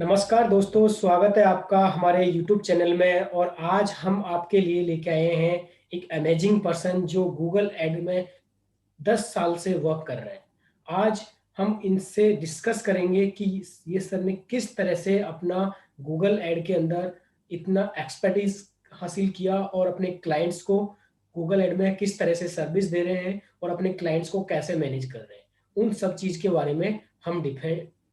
नमस्कार दोस्तों, स्वागत है आपका हमारे YouTube चैनल में। और आज हम आपके लिए लेके आए हैं एक अमेजिंग पर्सन जो गूगल एड में 10 साल से वर्क कर रहे हैं। आज हम इनसे डिस्कस करेंगे कि ये सर ने किस तरह से अपना गूगल एड के अंदर इतना एक्सपर्टीज हासिल किया और अपने क्लाइंट्स को गूगल एड में किस तरह से सर्विस दे रहे हैं और अपने क्लाइंट्स को कैसे मैनेज कर रहे हैं। उन सब चीज़ के बारे में हम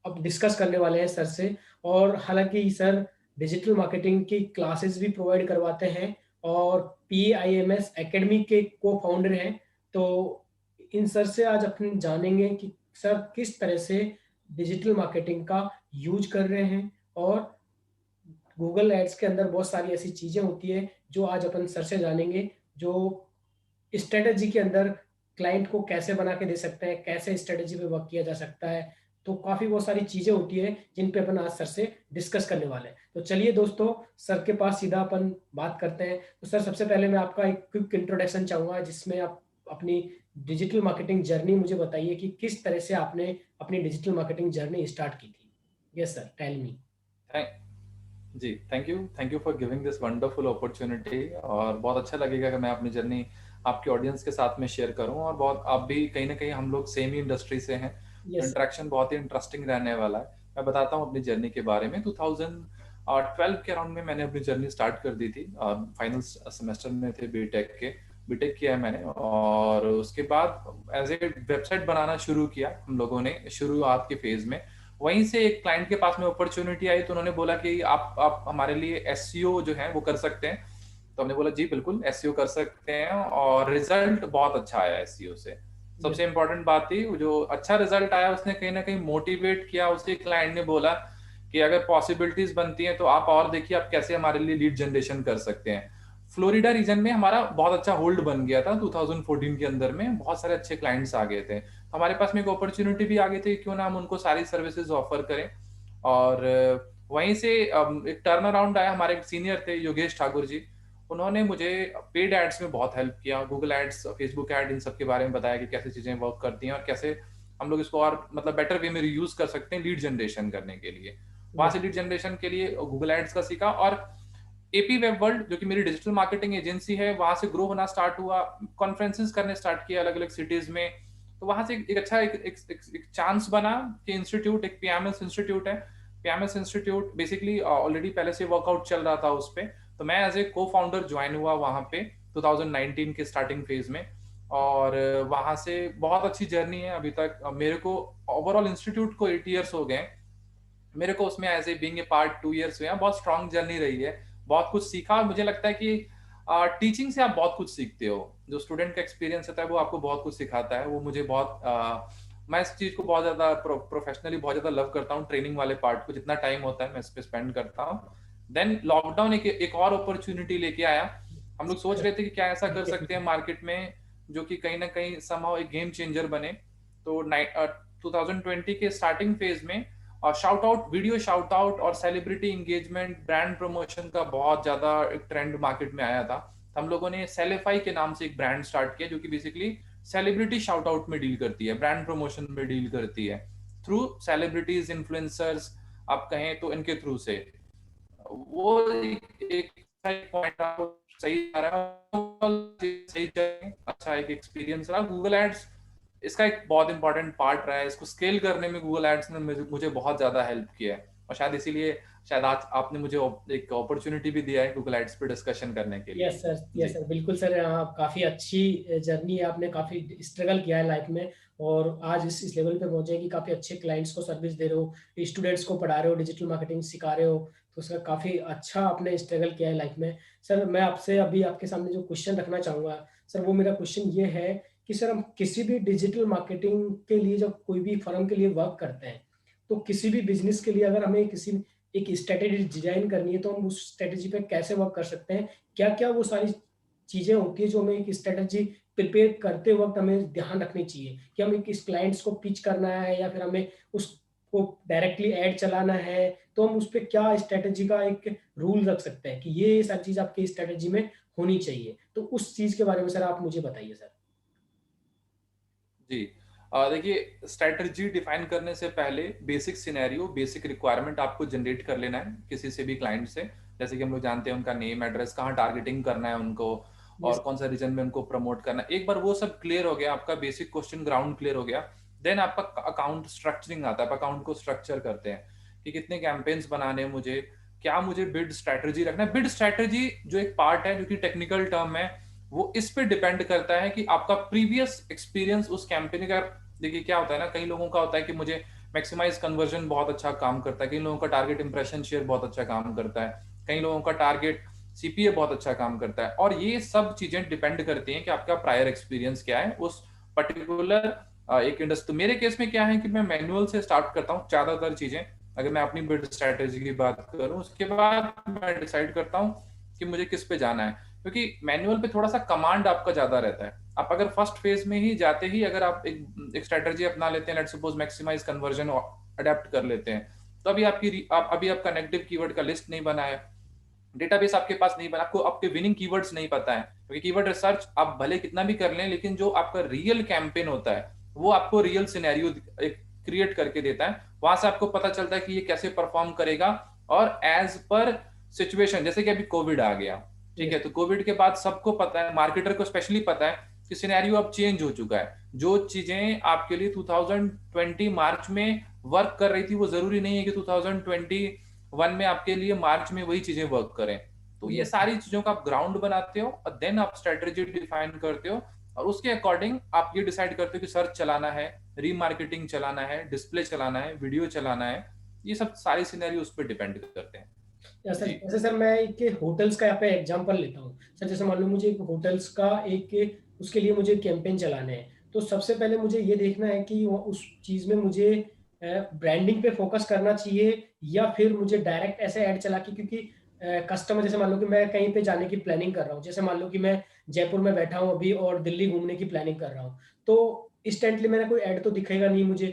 अब डिस्कस करने वाले हैं सर से। और हालांकि सर डिजिटल मार्केटिंग की क्लासेस भी प्रोवाइड करवाते हैं और PIMS एकेडमी के को फाउंडर हैं। तो इन सर से आज अपन जानेंगे कि सर किस तरह से डिजिटल मार्केटिंग का यूज कर रहे हैं। और गूगल एड्स के अंदर बहुत सारी ऐसी चीजें होती है जो आज अपन सर से जानेंगे, जो स्ट्रेटेजी के अंदर क्लाइंट को कैसे बना के दे सकते हैं, कैसे स्ट्रेटेजी पे वर्क किया जा सकता है। तो काफी बहुत सारी चीजें होती है जिन पे अपन आज सर से डिस्कस करने वाले हैं। तो चलिए दोस्तों, सर के पास सीधा अपन बात करते हैं। तो सर, सबसे पहले मैं आपका एक क्विक इंट्रोडक्शन चाहूंगा जिसमें आप अपनी डिजिटल मार्केटिंग जर्नी मुझे बताइए कि किस तरह से आपने अपनी डिजिटल मार्केटिंग जर्नी स्टार्ट की थी। Yes sir, tell me. जी, thank you for giving this wonderful opportunity. और बहुत अच्छा लगेगा कि मैं अपनी जर्नी आपके ऑडियंस के साथ में शेयर करूं। और बहुत आप भी कहीं ना कहीं हम लोग सेम ही इंडस्ट्री से हैं, तो यस सर। इंटरेक्शन बहुत ही इंटरेस्टिंग रहने वाला है। मैं बताता हूं अपनी जर्नी के बारे में। 2012 के अराउंड में मैंने अपनी जर्नी स्टार्ट कर दी थी। फाइनल सेमेस्टर में थे बीटेक किया है मैंने। और उसके बाद एज ए वेबसाइट बनाना शुरू किया हम लोगों ने शुरुआत के फेज में। वहीं से एक क्लाइंट के पास में अपॉर्चुनिटी आई, तो उन्होंने बोला कि आप हमारे लिए एसईओ जो है वो कर सकते हैं। तो हमने बोला जी बिल्कुल एसईओ कर सकते हैं। और रिजल्ट बहुत अच्छा आया एसईओ से। यस। सबसे इंपॉर्टेंट बात थी, जो अच्छा रिजल्ट आया उसने कहीं ना कहीं मोटिवेट किया। उसी क्लाइंट ने बोला कि अगर पॉसिबिलिटीज बनती हैं तो आप और देखिए आप कैसे हमारे लिए लीड जनरेशन कर सकते हैं। फ्लोरिडा रीजन में हमारा बहुत अच्छा होल्ड बन गया था। 2014 के अंदर में बहुत सारे अच्छे क्लाइंट्स आ गए थे। हमारे पास में एक अपॉर्चुनिटी भी आ गई थी, क्यों ना हम उनको सारी सर्विसेज ऑफर करें। और वहीं से एक टर्न अराउंड आया। हमारे सीनियर थे योगेश ठाकुर जी, उन्होंने मुझे पेड एड्स में बहुत हेल्प किया। गूगल एड्स, फेसबुक एड, इन सब के बारे में बताया कि कैसे चीजें वर्क करती हैं और कैसे हम लोग इसको और मतलब बेटर वे में यूज कर सकते हैं लीड जनरेशन करने के लिए। वहां से यस। लीड जनरेशन के लिए गूगल एड्स का सीखा। और एपी वेब वर्ल्ड जो कि मेरी डिजिटल मार्केटिंग एजेंसी है, वहां से ग्रो होना स्टार्ट हुआ। कॉन्फ्रेंसेस करने स्टार्ट किए अलग अलग सिटीज में। तो वहां से एक अच्छा एक चांस बना कि इंस्टीट्यूट, एक पीएमएस इंस्टीट्यूट है। पीएमएस इंस्टीट्यूट बेसिकली ऑलरेडी पहले से वर्कआउट चल रहा था उस पे। तो मैं एज ए को फाउंडर ज्वाइन हुआ वहां पे 2019 के स्टार्टिंग फेज में। और वहां से बहुत अच्छी जर्नी है अभी तक। मेरे को ओवरऑल इंस्टीट्यूट को 8 ईयर्स हो गए। मेरे को उसमें as a being a part 2 years हुए हैं। बहुत स्ट्रांग जर्नी रही है। बहुत कुछ सीखा। और मुझे लगता है कि टीचिंग से आप बहुत कुछ सीखते हो। जो स्टूडेंट का एक्सपीरियंस होता है वो आपको बहुत कुछ सिखाता है। वो मुझे बहुत मैं इस चीज को बहुत ज्यादा प्रोफेशनली बहुत ज्यादा लव करता हूँ। ट्रेनिंग वाले पार्ट को जितना टाइम होता है मैं इस पे स्पेंड करता हूँ। देन लॉकडाउन एक और अपॉर्चुनिटी लेके आया। हम लोग सोच रहे थे कि क्या ऐसा कर सकते हैं मार्केट में जो कि कहीं ना कहीं समहाउ एक गेम चेंजर बने। तो 2020 के स्टार्टिंग फेज में और shout out, video shout out और सेलिब्रिटी इंगेजमेंट, ब्रांड प्रमोशन का बहुत ज्यादा एक ट्रेंड मार्केट में आया था। हम लोगों ने सेलिफाई के नाम से एक ब्रांड स्टार्ट किया जो कि बेसिकली सेलिब्रिटी शाउट आउट में डील करती है, ब्रांड प्रमोशन में डील करती है थ्रू सेलिब्रिटीज, इन्फ्लुएंसर्स आप कहें तो इनके थ्रू से। वो एक पॉइंट आपको सही आ रहा है, सही अच्छा एक एक्सपीरियंस रहा। गूगल एड्स इसका एक बहुत इंपॉर्टेंट पार्ट रहा है। इसको स्केल करने में गूगल एड्स ने मुझे बहुत ज्यादा हेल्प किया है। और शायद इसीलिए शायद आज आपने मुझे एक अपॉर्चुनिटी भी दिया है गूगल एड्स पे डिस्कशन करने के लिए। यस सर, यस जी सर, बिल्कुल सर। आप काफ़ी अच्छी जर्नी है, आपने काफ़ी स्ट्रगल किया है लाइफ में और आज इस लेवल पे पहुंचे हैं कि काफ़ी अच्छे क्लाइंट्स को सर्विस दे रहे हो, स्टूडेंट्स को पढ़ा रहे हो, डिजिटल मार्केटिंग सिखा रहे हो। तो उसका काफ़ी अच्छा आपने स्ट्रगल किया है लाइफ में। सर, मैं आपसे अभी आपके सामने जो क्वेश्चन रखना चाहूँगा सर, वो मेरा क्वेश्चन ये है कि सर, हम किसी भी डिजिटल मार्केटिंग के लिए जब कोई भी फर्म के लिए वर्क करते हैं, तो किसी भी बिजनेस के लिए अगर हमें किसी एक स्ट्रेटेजी डिजाइन करनी है तो हम उस स्ट्रेटेजी पे कैसे वर्क कर सकते हैं? क्या क्या वो सारी चीजें होती है जो हमें एक स्ट्रेटजी प्रिपेयर करते वक्त हमें ध्यान रखनी चाहिए कि हमें किस क्लाइंट्स को पिच करना है या फिर हमें उसको डायरेक्टली ऐड चलाना है? तो हम उस पर क्या स्ट्रेटजी का एक रूल रख सकते हैं कि ये सारी चीज आपकी स्ट्रेटजी में होनी चाहिए? तो उस चीज के बारे में सर आप मुझे बताइए सर। जी। देखिए, स्ट्रैटेजी डिफाइन करने से पहले बेसिक सिनेरियो, बेसिक रिक्वायरमेंट आपको जनरेट कर लेना है किसी से भी क्लाइंट से। जैसे कि हम लोग जानते हैं उनका नेम, एड्रेस, कहाँ टारगेटिंग करना है उनको, और यस। कौन सा रीजन में उनको प्रमोट करना है। एक बार वो सब क्लियर हो गया, आपका बेसिक क्वेश्चन ग्राउंड क्लियर हो गया, देन आपका अकाउंट स्ट्रक्चरिंग आता है। आप अकाउंट को स्ट्रक्चर करते हैं कि कितने कैंपेन्स बनाने हैं मुझे, क्या मुझे बिड स्ट्रैटेजी रखना है। बिड स्ट्रैटेजी जो एक पार्ट है, जो कि टेक्निकल टर्म है, वो इस पे डिपेंड करता है कि आपका प्रीवियस एक्सपीरियंस उस कैंपेन का। देखिए क्या होता है ना, कई लोगों का होता है कि मुझे मैक्सिमाइज कन्वर्जन बहुत अच्छा काम करता है, कई लोगों का टारगेट इंप्रेशन शेयर बहुत अच्छा काम करता है, कई लोगों का टारगेट सीपीए बहुत अच्छा काम करता है। और ये सब चीजें डिपेंड करती हैं कि आपका प्रायर एक्सपीरियंस क्या है उस पर्टिकुलर एक इंडस्ट्री। तो मेरे केस में क्या है कि मैं मैनुअल से स्टार्ट करता हूँ ज्यादातर चीजें। अगर मैं अपनी बिल्ड स्ट्रेटेजी की बात करूँ, उसके बाद मैं डिसाइड करता हूँ कि मुझे किस पे जाना है, क्योंकि मैनुअल पे थोड़ा सा कमांड आपका ज्यादा रहता है। आप अगर फर्स्ट फेज में ही जाते ही अगर आप एक स्ट्रेटजी अपना लेते हैं, let's suppose maximize conversion adapt कर लेते हैं, तो अभी आपका नेगेटिव कीवर्ड का लिस्ट नहीं बना है, डेटाबेस आपके पास नहीं बना, आपको आपके विनिंग कीवर्ड्स नहीं पता है, क्योंकि कीवर्ड रिसर्च आप भले कितना भी कर लें, लेकिन जो आपका रियल कैंपेन होता है वो आपको रियल सिनेरियो क्रिएट करके देता है। वहां से आपको पता चलता है कि ये कैसे परफॉर्म करेगा, और एज पर सिचुएशन। जैसे कि अभी कोविड आ गया, ठीक है, यस। तो कोविड के बाद सबको पता है, मार्केटर को स्पेशली पता है कि सिनेरियो अब चेंज हो चुका है। जो चीजें आपके लिए 2020 मार्च में वर्क कर रही थी, वो जरूरी नहीं है कि 2021 में आपके लिए मार्च में वही चीजें वर्क करें। तो ये यस। सारी चीजों का आप ग्राउंड बनाते हो, और देन आप स्ट्रेटेजी डिफाइन करते हो, और उसके अकॉर्डिंग आप ये डिसाइड करते हो कि सर्च चलाना है, रीमार्केटिंग चलाना है, डिस्प्ले चलाना है, वीडियो चलाना है। ये सब सारी सिनेरियो उस पर डिपेंड करते हैं। या सर, जी। जैसे सर मैं एक होटल्स का यहाँ पे एग्जांपल लेता हूँ सर। जैसे मान लो मुझे एक होटल्स का एक उसके लिए मुझे कैंपेन चलाने हैं, तो सबसे पहले मुझे ये देखना है कि वो उस चीज़ में मुझे ब्रांडिंग पे फोकस करना चाहिए, या फिर मुझे डायरेक्ट ऐसे ऐड चला के, क्योंकि कस्टमर, जैसे मान लो कि मैं कहीं पे जाने की प्लानिंग कर रहा हूँ, जैसे मान लो कि मैं जयपुर में बैठा हूँ अभी और दिल्ली घूमने की प्लानिंग कर रहा हूँ, तो इंस्टेंटली मेरा कोई ऐड तो दिखेगा नहीं मुझे,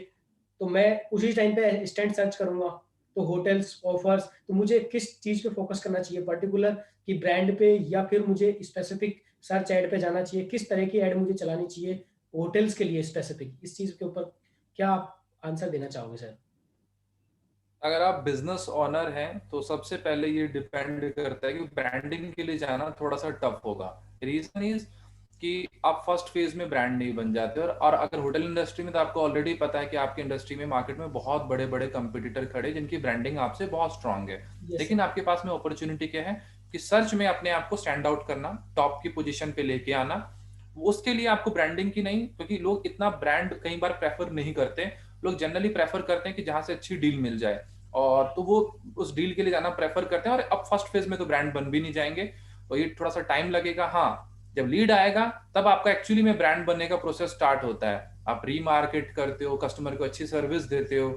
तो मैं उसी टाइम पे इंस्टेंट सर्च करूंगा। तो होटल्स ऑफर्स, तो मुझे किस चीज पे फोकस करना चाहिए पर्टिकुलर, कि ब्रांड पे या फिर मुझे स्पेसिफिक सर्च ऐड पे जाना चाहिए, किस तरह की ऐड मुझे चलानी चाहिए होटल्स के लिए स्पेसिफिक, इस चीज के ऊपर क्या आप आंसर देना चाहोगे सर? अगर आप बिजनेस ओनर हैं तो सबसे पहले ये डिपेंड करता है कि ब्रांडिंग के लिए जाना थोड़ा सा टफ होगा। रीजन इज कि आप फर्स्ट फेज में ब्रांड नहीं बन जाते, और अगर होटल इंडस्ट्री में तो आपको ऑलरेडी पता है कि आपकी इंडस्ट्री में मार्केट में बहुत बड़े बड़े कंपटीटर खड़े जिनकी ब्रांडिंग आपसे बहुत स्ट्रांग है। Yes sir. लेकिन आपके पास में अपॉर्चुनिटी क्या है कि सर्च में अपने आप को स्टैंड आउट करना, टॉप की पोजीशन पे लेके आना। उसके लिए आपको ब्रांडिंग की नहीं, क्योंकि लोग इतना ब्रांड कई बार प्रेफर नहीं करते। लोग जनरली प्रेफर करते हैं कि जहां से अच्छी डील मिल जाए, और तो वो उस डील के लिए जाना प्रेफर करते हैं। और अब फर्स्ट फेज में तो ब्रांड बन भी नहीं जाएंगे, और ये थोड़ा सा टाइम लगेगा। हाँ, जब लीड आएगा तब आपका एक्चुअली में ब्रांड बनने का प्रोसेस स्टार्ट होता है। आप रीमार्केट करते हो, कस्टमर को अच्छी सर्विस देते हो,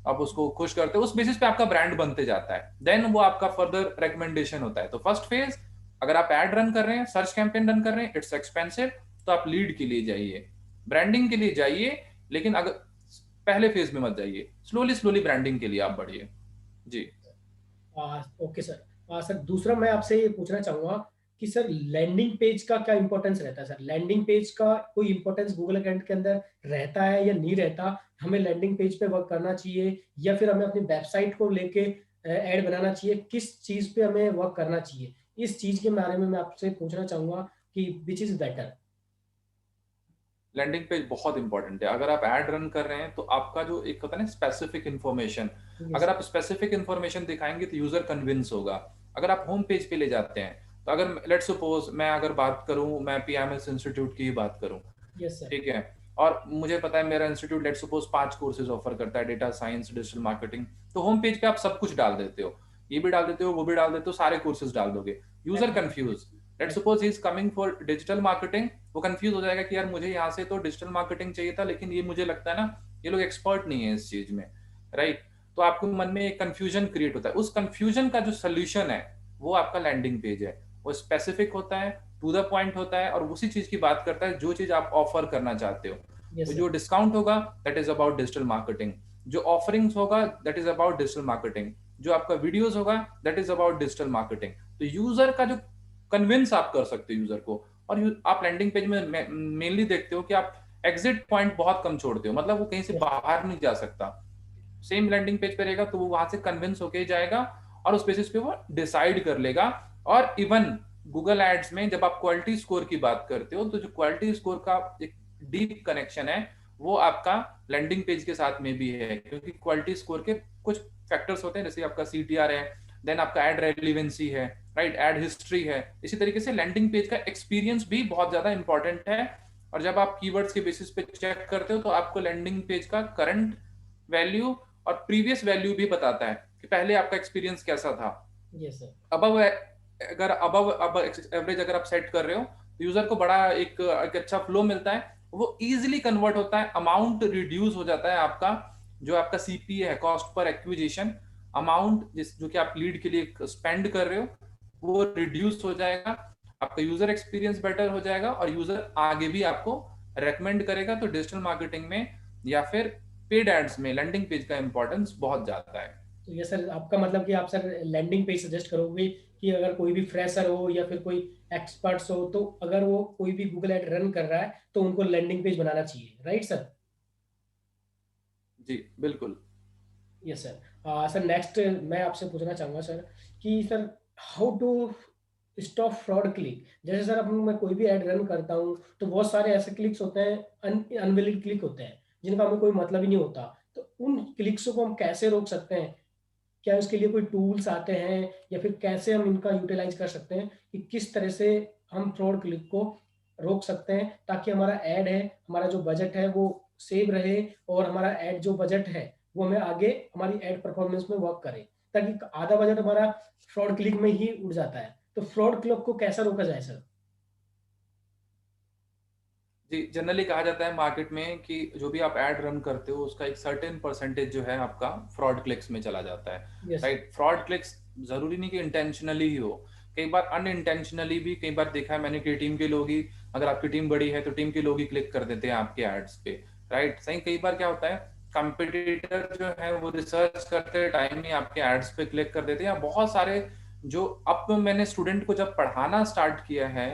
आप उसको खुश करते हो, उस बेसिस पे आपका ब्रांड बनते जाता है। देन वो आपका फर्दर रिकमेंडेशन होता है। तो फर्स्ट फेज, अगर आप एड रन कर रहे हैं, सर्च कैंपेन रन कर रहे हैं, इट्स एक्सपेंसिव, तो आप लीड के लिए जाइए, ब्रांडिंग के लिए जाइए। लेकिन अगर पहले फेज में मत जाइए, स्लोली स्लोली ब्रांडिंग के लिए आप बढ़िए। जी। Okay sir. सर दूसरा मैं आपसे ये पूछना चाहूंगा कि सर लैंडिंग पेज का क्या इंपॉर्टेंस रहता है सर? लैंडिंग पेज का कोई इंपॉर्टेंस गूगल अकाउंट के अंदर रहता है या नहीं रहता? हमें लैंडिंग पेज पे वर्क करना चाहिए, या फिर हमें अपनी वेबसाइट को लेके ऐड बनाना चाहिए? किस चीज पे हमें वर्क करना चाहिए? इस चीज के बारे में मैं आपसे पूछना चाहूंगा कि which is better. Landing page बहुत इंपॉर्टेंट है। अगर आप एड रन कर रहे हैं तो आपका जो एक होता है ना स्पेसिफिक इन्फॉर्मेशन, यस अगर सर। आप स्पेसिफिक इन्फॉर्मेशन दिखाएंगे तो यूजर कन्विंस होगा। अगर आप होम पेज पे ले जाते हैं, तो अगर लेट्स सपोज मैं अगर बात करूं, मैं पीएमएस इंस्टीट्यूट की ही बात करूं, यस सर। ठीक है, और मुझे पता है मेरा institute let's suppose 5 courses offer करता है, डेटा साइंस, डिजिटल मार्केटिंग। तो होम पेज पे आप सब कुछ डाल देते हो, ये भी डाल देते हो, वो भी डाल देते हो, सारे कोर्सेज डाल दोगे, user confuse. Let's suppose he is coming for digital marketing, वो कंफ्यूज हो जाएगा कि यार मुझे यहाँ से तो डिजिटल मार्केटिंग चाहिए था, लेकिन ये मुझे लगता है ना ये लोग एक्सपर्ट नहीं है इस चीज में, राइट। तो आपको मन में एक कंफ्यूजन क्रिएट होता है। उस कंफ्यूजन का जो सोल्यूशन है वो आपका लैंडिंग पेज है। वो स्पेसिफिक होता है, टू द पॉइंट होता है, और उसी चीज की बात करता है जो चीज आप ऑफर करना चाहते हो। यस तो सर। जो डिस्काउंट होगा that is about digital marketing, जो ऑफरिंग्स होगा that is about digital marketing, जो आपका वीडियोस होगा that is about digital marketing. तो यूजर का जो कन्विंस आप कर सकते हो यूजर को। और आप लैंडिंग पेज में मेनली देखते हो कि आप एग्जिट पॉइंट बहुत कम छोड़ते हो, मतलब वो कहीं से बाहर नहीं जा सकता। सेम लैंडिंग पेज पे रहेगा तो वो वहां से कन्विंस होके ही जाएगा और उस बेसिस पे वो डिसाइड कर लेगा। और इवन गूगल एड्स में जब आप क्वालिटी स्कोर की बात करते हो तो जो क्वालिटी स्कोर का एक डीप कनेक्शन है वो आपका लैंडिंग पेज के साथ में भी है, क्योंकि क्वालिटी स्कोर के कुछ फैक्टर्स होते हैं, जैसे आपका सीटीआर है, देन आपका एड रेलिवेंसी है, राइट, एड हिस्ट्री है। इसी तरीके से लैंडिंग पेज का एक्सपीरियंस भी बहुत ज्यादा इंपॉर्टेंट है। और जब आप कीवर्ड्स के बेसिस पे चेक करते हो तो आपको लैंडिंग पेज का करंट वैल्यू और प्रीवियस वैल्यू भी बताता है कि पहले आपका एक्सपीरियंस कैसा था। Yes sir. अबव अगर अब एवरेज अगर आप सेट कर रहे हो तो यूजर को बड़ा एक अच्छा फ्लो मिलता है, वो इजीली कन्वर्ट होता है, अमाउंट रिड्यूस हो जाता है आपका, जो आपका सीपीए है, कॉस्ट पर एक्विजिशन अमाउंट, जिस जो कि आप लीड के लिए स्पेंड कर रहे हो, वो रिड्यूस हो जाएगा, आपका यूजर एक्सपीरियंस बेटर हो जाएगा और यूजर आगे भी आपको रेकमेंड करेगा। तो डिजिटल मार्केटिंग में या फिर पेड एड्स में लैंडिंग पेज का इंपॉर्टेंस बहुत ज्यादा है। तो ये सर आपका मतलब कि आप सर लैंडिंग पेज सजेस्ट करोगे कि अगर कोई भी फ्रेशर हो या फिर कोई एक्सपर्ट्स हो, तो अगर वो कोई भी गूगल ऐड रन कर रहा है तो उनको लैंडिंग पेज बनाना चाहिए, राइट सर? जी बिल्कुल। Yes sir. सर नेक्स्ट मैं आपसे पूछना चाहूँगा सर कि sir how to stop fraud click. जैसे सर अब मैं कोई भी ऐड रन करता हूँ तो बहुत सारे ऐसे क्लिक्स होते हैं, अनवैलिड क्लिक होते हैं जिनका हमें कोई मतलब ही नहीं होता। तो उन क्लिक्स को हम कैसे रोक सकते हैं? क्या उसके लिए कोई टूल्स आते हैं या फिर कैसे हम इनका यूटिलाइज कर सकते हैं कि किस तरह से हम फ्रॉड क्लिक को रोक सकते हैं ताकि हमारा ऐड है, हमारा जो बजट है वो सेव रहे और हमारा ऐड जो बजट है वो हमें आगे हमारी ऐड परफॉर्मेंस में वर्क करे, ताकि आधा बजट हमारा फ्रॉड क्लिक में ही उड़ जाता है। तो फ्रॉड क्लिक को कैसा रोका जाए सर? जी, जनरली कहा जाता है मार्केट में कि जो भी आप एड रन करते हो उसका एक सर्टेन परसेंटेज जो है आपका फ्रॉड क्लिक्स में चला जाता है, yes sir. Right. Fraud clicks जरूरी नहीं कि इंटेंशनली ही हो, कई बार अनइंटेंशनली भी, कई बार देखा है मैंने कि टीम के लोग ही, अगर आपकी टीम बड़ी है तो टीम के लोग ही क्लिक कर देते हैं आपके एड्स पे, राइट। सही, कई बार क्या होता है कंपटीटर जो है वो रिसर्च करते टाइम ही आपके एड्स पे क्लिक कर देते हैं। या बहुत सारे जो, अब मैंने स्टूडेंट को जब पढ़ाना स्टार्ट किया है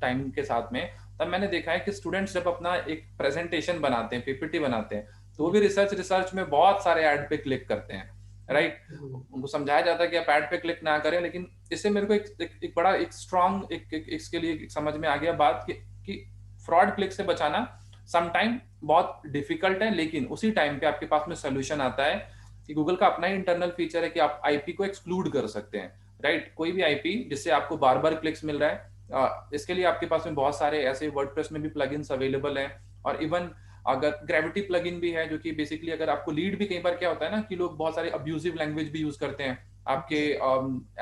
टाइम के साथ में, तब मैंने देखा है कि स्टूडेंट्स जब अपना एक प्रेजेंटेशन बनाते हैं, पीपीटी बनाते हैं, तो वो भी रिसर्च में बहुत सारे ऐड पे क्लिक करते हैं, राइट। उनको समझाया जाता है कि आप ऐड पे क्लिक ना करें, लेकिन इससे मेरे को एक बड़ा एक स्ट्रॉन्ग इसके लिए एक समझ में आ गया बात कि फ्रॉड क्लिक से बचाना समटाइम बहुत डिफिकल्ट है, लेकिन उसी टाइम पे आपके पास में सोल्यूशन आता है कि गूगल का अपना ही इंटरनल फीचर है कि आप आईपी को एक्सक्लूड कर सकते हैं, राइट। कोई भी आईपी जिससे आपको बार बार क्लिक्स मिल रहा है, इसके लिए आपके पास में बहुत सारे ऐसे वर्डप्रेस में भी प्लगइन्स अवेलेबल हैं। और इवन अगर ग्रेविटी प्लगइन भी है, जो कि बेसिकली अगर आपको लीड भी, कई बार क्या होता है ना कि लोग बहुत सारे अब्यूजिव लैंग्वेज भी यूज करते हैं आपके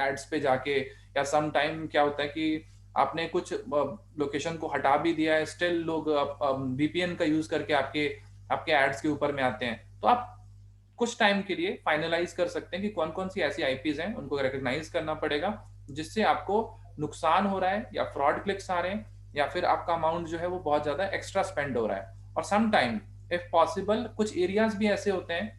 एड्स पे जाके, या सम टाइम क्या होता है कि आपने कुछ लोकेशन को हटा भी दिया है, स्टिल लोग वीपीएन का यूज करके आपके आपके एड्स के ऊपर में आते हैं। तो आप कुछ टाइम के लिए फाइनलाइज कर सकते हैं कि कौन कौन सी ऐसी आईपीज हैं, उनको रिकॉग्नाइज करना पड़ेगा जिससे आपको नुकसान हो रहा है या फ्रॉड क्लिक्स आ रहे हैं या फिर आपका अमाउंट जो है वो बहुत ज्यादा एक्स्ट्रा स्पेंड हो रहा है। और सम टाइम इफ पॉसिबल कुछ एरियाज भी ऐसे होते हैं,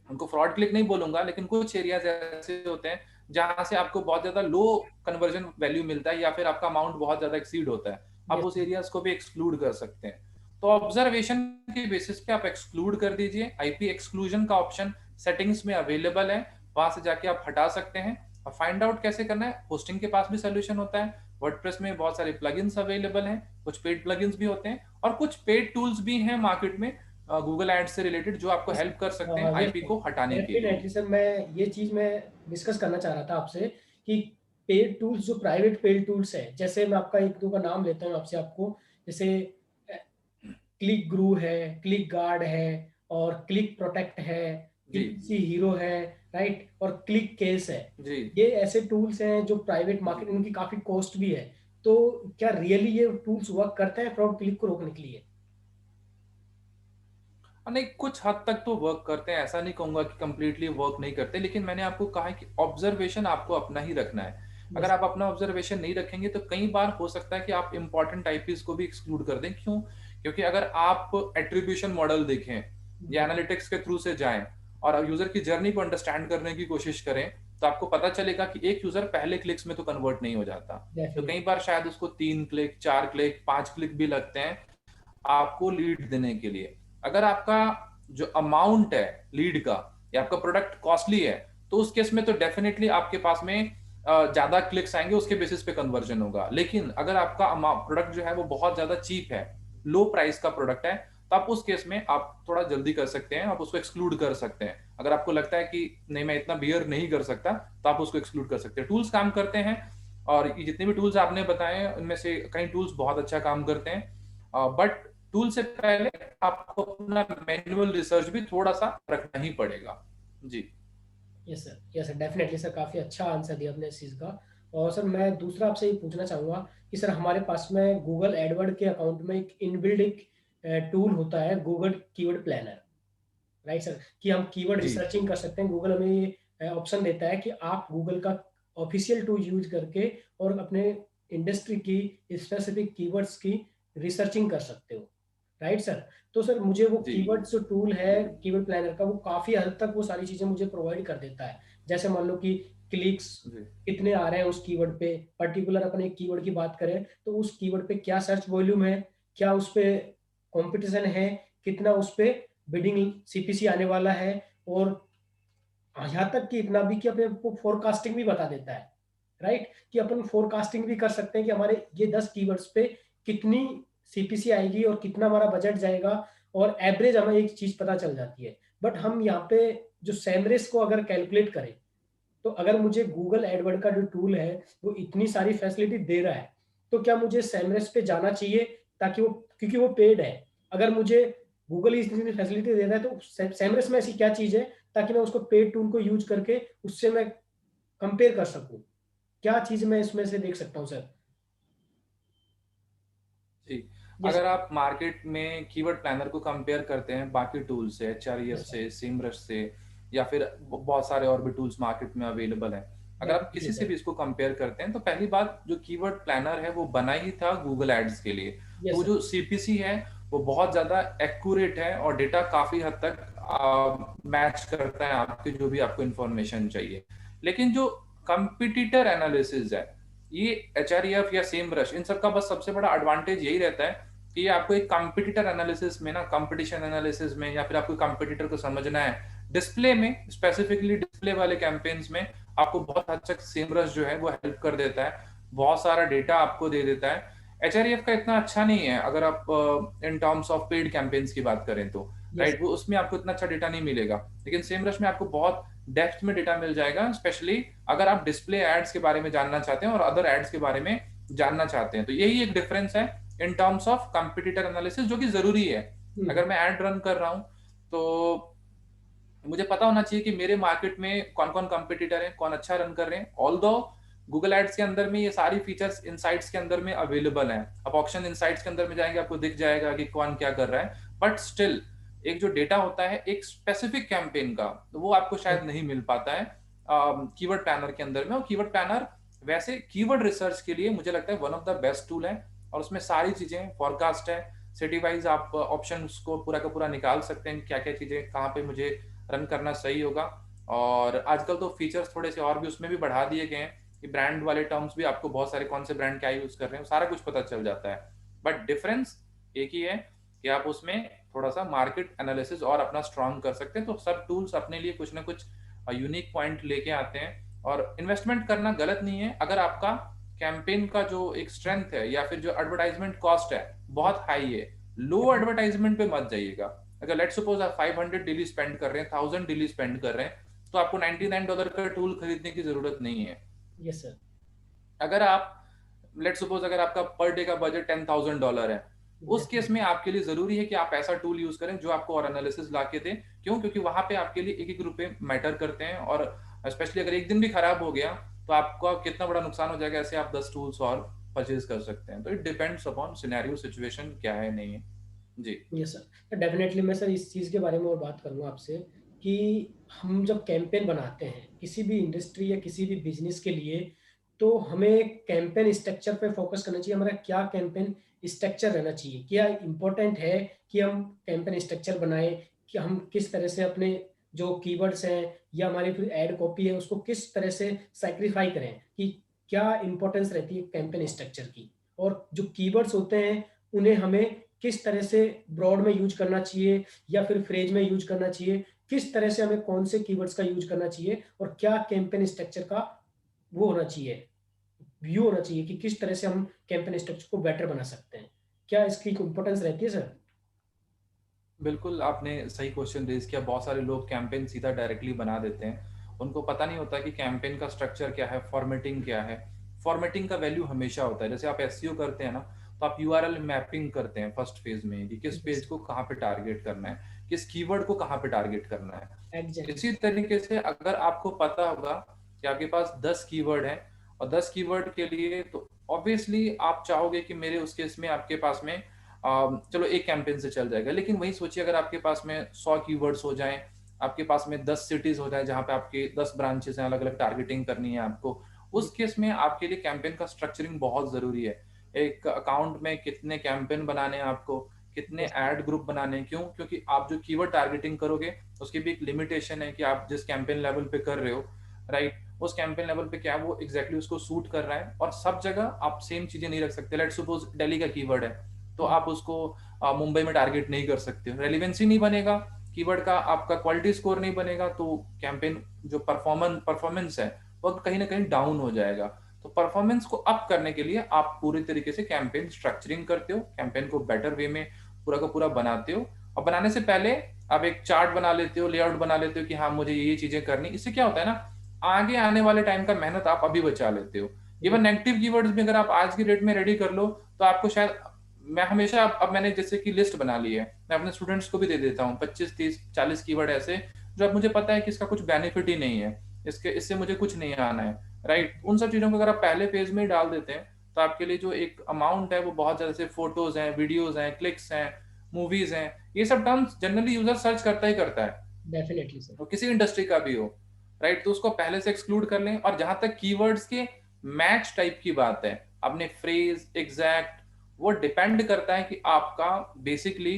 उनको फ्रॉड क्लिक नहीं बोलूंगा, लेकिन कुछ एरियाज ऐसे होते हैं जहां से आपको बहुत ज्यादा लो कन्वर्जन वैल्यू मिलता है या फिर आपका अमाउंट बहुत ज्यादा एक्सीड होता है, आप यस उस एरियाज को भी एक्सक्लूड कर सकते हैं। तो ऑब्जर्वेशन के बेसिस पे आप एक्सक्लूड कर दीजिए, आईपी एक्सक्लूजन का ऑप्शन सेटिंग्स में अवेलेबल है, वहां से जाके आप हटा सकते हैं। और फाइंड आउट कैसे करना है, होस्टिंग के पास भी सोल्यूशन होता है, वर्डप्रेस में बहुत सारे प्लगइन्स अवेलेबल हैं, कुछ पेड प्लगइन्स भी होते हैं और कुछ पेड टूल्स भी हैं मार्केट में गूगल एड्स से रिलेटेड, जो आपको हेल्प कर सकते हैं यस आईपी को हटाने के लिए। डेफिनेटली सर, मैं ये चीज मैं डिस्कस करना चाह रहा था आपसे कि पेड टूल्स, जो प्राइवेट पेड टूल्स है, जैसे मैं आपका एक दो का नाम लेता हूँ आपसे, आपको जैसे क्लिक ग्रू है, क्लिक गार्ड है और क्लिक प्रोटेक्ट है, जी पीपीसी हीरो है, राइट, और क्लिक केस है। जी। ये ऐसे टूल्स हैं जो प्राइवेट मार्केट, इनकी काफी कॉस्ट भी है। तो क्या रियली ये टूल्स वर्क करते हैं फ्रॉड क्लिक को रोकने के लिए? नहीं, कुछ हद तक तो वर्क करते हैं, ऐसा नहीं कहूंगा कि कंप्लीटली वर्क नहीं करते, लेकिन मैंने आपको कहा है कि ऑब्जर्वेशन आपको अपना ही रखना है। अगर यस। आप अपना ऑब्जर्वेशन नहीं रखेंगे तो कई बार हो सकता है कि आप इंपॉर्टेंट आईपीज को भी एक्सक्लूड कर दें। क्यों? क्योंकि अगर आप एट्रीब्यूशन मॉडल देखें या एनालिटिक्स के थ्रू से जाएं और यूजर की जर्नी को अंडरस्टैंड करने की कोशिश करें, तो आपको पता चलेगा कि एक यूजर पहले क्लिक्स में तो कन्वर्ट नहीं हो जाता। तो कई डेफिनेटली। बार शायद उसको 3 क्लिक, 4 क्लिक, 5 क्लिक भी लगते हैं। आपको लीड देने के लिए। अगर आपका जो अमाउंट है लीड का या आपका प्रोडक्ट कॉस्टली है, तो उस केस में तो डेफिनेटली आपके पास में ज्यादा क्लिक्स आएंगे, उसके बेसिस पे कन्वर्जन होगा। लेकिन अगर आपका प्रोडक्ट जो है वो बहुत ज्यादा चीप है, लो प्राइस का प्रोडक्ट है, तो आप उस केस में आप थोड़ा जल्दी कर सकते हैं, आप उसको एक्सक्लूड कर सकते हैं। अगर आपको लगता है कि नहीं मैं इतना बियर नहीं कर सकता, तो आप उसको एक्सक्लूड कर सकते हैं। टूल्स काम करते हैं, और ये जितने भी टूल्स आपने बताए उनमें से कई टूल्स बहुत अच्छा काम करते हैं, बट टूल से पहले आपको अपना मैनुअल रिसर्च भी थोड़ा सा रखना ही पड़ेगा। जी। यस सर, डेफिनेटली सर, काफ़ी अच्छा आंसर दिया आपने इस चीज़ का। और सर मैं दूसरा आपसे ये पूछना चाहूँगा कि सर हमारे पास में गूगल एडवर्ड के अकाउंट में एक इनबिल्ड एक टूल होता है, Google keyword planner, right sir? कि हम कीवर्ड जी। रिसर्चिंग कर सकते हैं। गूगल हमें ये ऑप्शन देता है कि आप गूगल का ऑफिशियल टूल यूज़ करके और अपने इंडस्ट्री की स्पेसिफिक कीवर्ड्स की रिसर्चिंग कर सकते हो, राइट सर? तो सर मुझे वो जी। कीवर्ड्स जो टूल है कीवर्ड प्लानर का, वो काफ़ी हद तक वो सारी चीज़ें मुझे प्रोवाइड कर देता है। जैसे मान लो कि क्लिक्स जी। कितने आ रहे हैं उस कीवर्ड पे, पर्टिकुलर अपन एक कीवर्ड की बात करें तो उस कीवर्ड पे क्या सर्च वॉल्यूम है, क्या उस पे कॉम्पिटिशन है, कितना उस पे बिडिंग सीपीसी आने वाला है, और यहाँ तक कि इतना भी कि अपने को फोरकास्टिंग भी बता देता है, राइट? कि अपन फोरकास्टिंग भी कर सकते हैं कि हमारे ये 10 कीवर्ड्स पे कितनी सीपीसी आएगी और कितना हमारा बजट जाएगा, और एवरेज हमें एक चीज पता चल जाती है। बट हम यहाँ पे जो सैमरेस को अगर कैलकुलेट करें, तो अगर मुझे गूगल एडवर्ड का जो टूल है वो इतनी सारी फैसिलिटी दे रहा है, तो क्या मुझे सैमरेस पे जाना चाहिए, ताकि वो, क्योंकि वो पेड है। अगर मुझे गूगल इतनी फैसिलिटी दे रहा है तो सैमरेस में ऐसी क्या चीज है ताकि मैं उसको पेड टूल को यूज करके उससे मैं कंपेयर कर सकूं? क्या चीज मैं इसमें से देख सकता हूँ सर? जी। यस अगर आप मार्केट में कीवर्ड प्लानर को कंपेयर करते हैं बाकी टूल से, एचआरईएफ यस सर, से, सिमरश से, या फिर बहुत सारे और भी टूल्स मार्केट में अवेलेबल हैं, अगर आप डेफिनेटली किसी से सर। भी इसको कंपेयर करते हैं, तो पहली बात, जो कीवर्ड प्लानर है वो बना ही था गूगल एड्स के लिए। तो यस वो सर। जो सीपीसी है वो बहुत ज़्यादा एक्यूरेट है, और डेटा काफ़ी हद तक मैच करता है आपके जो भी आपको इन्फॉर्मेशन चाहिए। लेकिन जो कंपिटिटर एनालिसिस है, ये एचआरईएफ या सेमरश, इन सब का बस सबसे बड़ा एडवांटेज यही रहता है कि आपको एक कंपिटिटर एनालिसिस में ना, कंपटीशन एनालिसिस में, या फिर आपको कंपिटिटर को समझना है डिस्प्ले में, स्पेसिफिकली डिस्प्ले वाले कैंपेन्स में, आपको बहुत हद तक सेमरश जो है वो हेल्प कर देता है, बहुत सारा डेटा आपको दे देता है। एचआरईएफ का इतना अच्छा नहीं है अगर आप in terms of paid campaigns की बात करें तो, यस राइट, वो उसमें आपको इतना अच्छा डेटा नहीं मिलेगा। लेकिन सेमरश में आपको बहुत डेप्थ में डेटा मिल जाएगा, स्पेशली अगर आप डिस्प्ले एड्स के बारे में जानना चाहते हैं और अदर एड्स के बारे में जानना चाहते हैं। तो यही एक डिफरेंस है in terms of competitor analysis, जो कि जरूरी है। सर। अगर मैं ऐड रन कर रहा हूं, तो मुझे पता होना चाहिए कि मेरे मार्केट में कौन कौन कंपिटिटर हैं, कौन अच्छा रन कर रहे हैं। ऑल्दो गूगल एड्स के अंदर में ये सारी फीचर्स इनसाइट्स के अंदर में अवेलेबल हैं, आप ऑप्शन इनसाइट्स के अंदर में जाएंगे आपको दिख जाएगा कि कौन क्या कर रहा है। बट स्टिल एक जो डेटा होता है एक स्पेसिफिक कैंपेन का, तो वो आपको शायद नहीं मिल पाता है कीवर्ड प्लानर के अंदर में। और कीवर्ड प्लानर वैसे कीवर्ड रिसर्च के लिए मुझे लगता है one of the best tool है, और उसमें सारी चीजें फोरकास्ट है, सिटी वाइज आप ऑप्शन को पूरा का पूरा निकाल सकते हैं, क्या क्या चीजें कहाँ पे मुझे रन करना सही होगा। और आजकल तो फीचर्स थोड़े से और भी उसमें भी बढ़ा दिए गए हैं कि ब्रांड वाले टर्म्स भी आपको बहुत सारे, कौन से ब्रांड क्या यूज कर रहे हैं, सारा कुछ पता चल जाता है। बट डिफरेंस एक ही है कि आप उसमें थोड़ा सा मार्केट एनालिसिस और अपना स्ट्रांग कर सकते हैं। तो सब टूल्स अपने लिए कुछ ना कुछ यूनिक पॉइंट लेके आते हैं, और इन्वेस्टमेंट करना गलत नहीं है अगर आपका कैंपेन का जो एक स्ट्रेंथ है या फिर जो एडवर्टाइजमेंट कॉस्ट है बहुत हाई है। लो एडवर्टाइजमेंट पे मत जाइएगा। अगर लेट्स सपोज आप 500 डेली स्पेंड कर रहे हैं, 1000 डेली स्पेंड कर रहे हैं, तो आपको $99 का टूल खरीदने की जरूरत नहीं है। Yes sir. अगर आप लेट्स सपोज अगर आपका पर डे का बजट $10,000 है, उस केस में डेफिनेटली। आपके लिए जरूरी है कि आप ऐसा टूल यूज करें जो आपको और एनालिसिस ला के दे। क्यों? क्योंकि वहां पे आपके लिए एक एक रुपए मैटर करते हैं, और स्पेशली अगर एक दिन भी खराब हो गया तो आपका कितना बड़ा नुकसान हो जाएगा, ऐसे आप 10 टूल्स और परचेज कर सकते हैं। तो it depends upon scenario, situation क्या है नहीं है। जी। यस सर, डेफिनेटली मैं सर इस चीज़ के बारे में और बात करूँगा आपसे कि हम जब कैंपेन बनाते हैं किसी भी इंडस्ट्री या किसी भी बिजनेस के लिए, तो हमें कैंपेन स्ट्रक्चर पे फोकस करना चाहिए। हमारा क्या कैंपेन स्ट्रक्चर रहना चाहिए, क्या इम्पोर्टेंट है कि हम कैंपेन स्ट्रक्चर बनाएं, कि हम किस तरह से अपने जो कीवर्ड्स हैं या हमारी फिर एड कॉपी है उसको किस तरह से सैक्रिफाई करें, कि क्या इंपॉर्टेंस रहती है कैंपेन स्ट्रक्चर की, और जो कीवर्ड्स होते हैं उन्हें हमें किस तरह से ब्रॉड में यूज करना चाहिए या फिर फ्रेज में यूज करना चाहिए, किस तरह से हमें कौन से कीवर्ड्स का यूज करना चाहिए और क्या कैंपेन स्ट्रक्चर का वो होना चाहिए, व्यू होना चाहिए कि किस तरह से हम कैंपेन स्ट्रक्चर को बेटर बना सकते हैं। क्या इसकी इम्पोर्टेंस रहती है सर? बिल्कुल, आपने सही क्वेश्चन रेज़ किया। बहुत सारे लोग कैंपेन सीधा डायरेक्टली बना देते हैं। उनको पता नहीं होता कि कैंपेन का स्ट्रक्चर क्या है, फॉर्मेटिंग क्या है। फॉर्मेटिंग का वैल्यू हमेशा होता है। जैसे आप एसईओ करते हैं ना, तो आप यूआरएल मैपिंग करते हैं फर्स्ट फेज़ में कि किस यस, पेज को कहाँ पे टारगेट करना है, किस कीवर्ड को कहाँ पे टारगेट करना है। एग्ज़ैक्टली इसी सर। तरीके से अगर आपको पता होगा कि आपके पास 10 कीवर्ड हैं और 10 कीवर्ड के लिए तो ऑब्वियसली आप चाहोगे कि मेरे उस केस में आपके पास में चलो एक कैंपेन से चल जाएगा। लेकिन वही सोचिए अगर आपके पास में 100 कीवर्ड्स हो जाएँ, आपके पास में 10 सिटीज़ हो जाएँ जहाँ पे आपके 10 ब्रांचेज़ हैं, अलग-अलग टारगेटिंग करनी है आपको। जी, उस केस में आपके लिए कैंपेन का स्ट्रक्चरिंग बहुत ज़रूरी है। एक अकाउंट में कितने कैंपेन बनाने हैं आपको, कितने यस, ऐड ग्रुप बनाने हैं, क्यों? क्योंकि आप जो कीवर्ड टारगेटिंग करोगे उसकी भी एक लिमिटेशन है कि आप जिस कैंपेन लेवल पे कर रहे हो, राइट? उस कैंपेन लेवल पे क्या वो एग्ज़ैक्टली उसको सूट कर रहा है और सब जगह आप सेम चीज़ें नहीं रख सकते। लेट्स सपोज़ दिल्ली का कीवर्ड है, तो जी, आप उसको मुंबई में टारगेट नहीं कर सकते हो। रेलेवेंसी नहीं बनेगा, कीवर्ड का आपका क्वालिटी स्कोर नहीं बनेगा, तो कैंपेन जो परफॉर्मेंस है, वो कहीं न कहीं डाउन हो जाएगा। तो परफॉर्मेंस को अप करने के लिए आप पूरी तरीके से कैंपेन स्ट्रक्चरिंग करते हो, कैंपेन को बेटर वे में पूरा का पूरा बनाते हो और बनाने से पहले आप एक चार्ट बना लेते हो, लेआउट बना लेते हो कि हाँ, मुझे ये चीज़ें करनी। इससे क्या होता है ना, आगे आने वाले टाइम का मेहनत आप अभी बचा लेते हो। जी, इवन नेगेटिव कीवर्ड्स भी अगर आप आज की डेट में रेडी कर लो, तो आपको शायद मैं हमेशा अब मैंने जैसे कि लिस्ट बना ली है, मैं अपने स्टूडेंट्स को भी दे देता हूँ 25, 30, 40 कीवर्ड ऐसे, जो अब मुझे पता है कि इसका कुछ बेनिफिट ही नहीं है, इससे मुझे कुछ नहीं आना है, राइट? उन सब चीज़ों को अगर आप पहले पेज में ही डाल देते हैं, तो आपके लिए जो एक अमाउंट है वो बहुत ज़्यादा, जैसे फ़ोटोज़ हैं, वीडियोज़ हैं, क्लिक्स हैं, मूवीज़ हैं, ये सब टर्म्स जनरली यूज़र सर्च करता ही करता है। Definitely sir. वो किसी इंडस्ट्री का भी हो, राइट? तो उसको पहले से एक्सक्लूड कर लें और जहाँ तक कीवर्ड्स के मैच टाइप की बात है, अपने फ्रेज़, एग्ज़ैक्ट, वो डिपेंड करता है कि आपका बेसिकली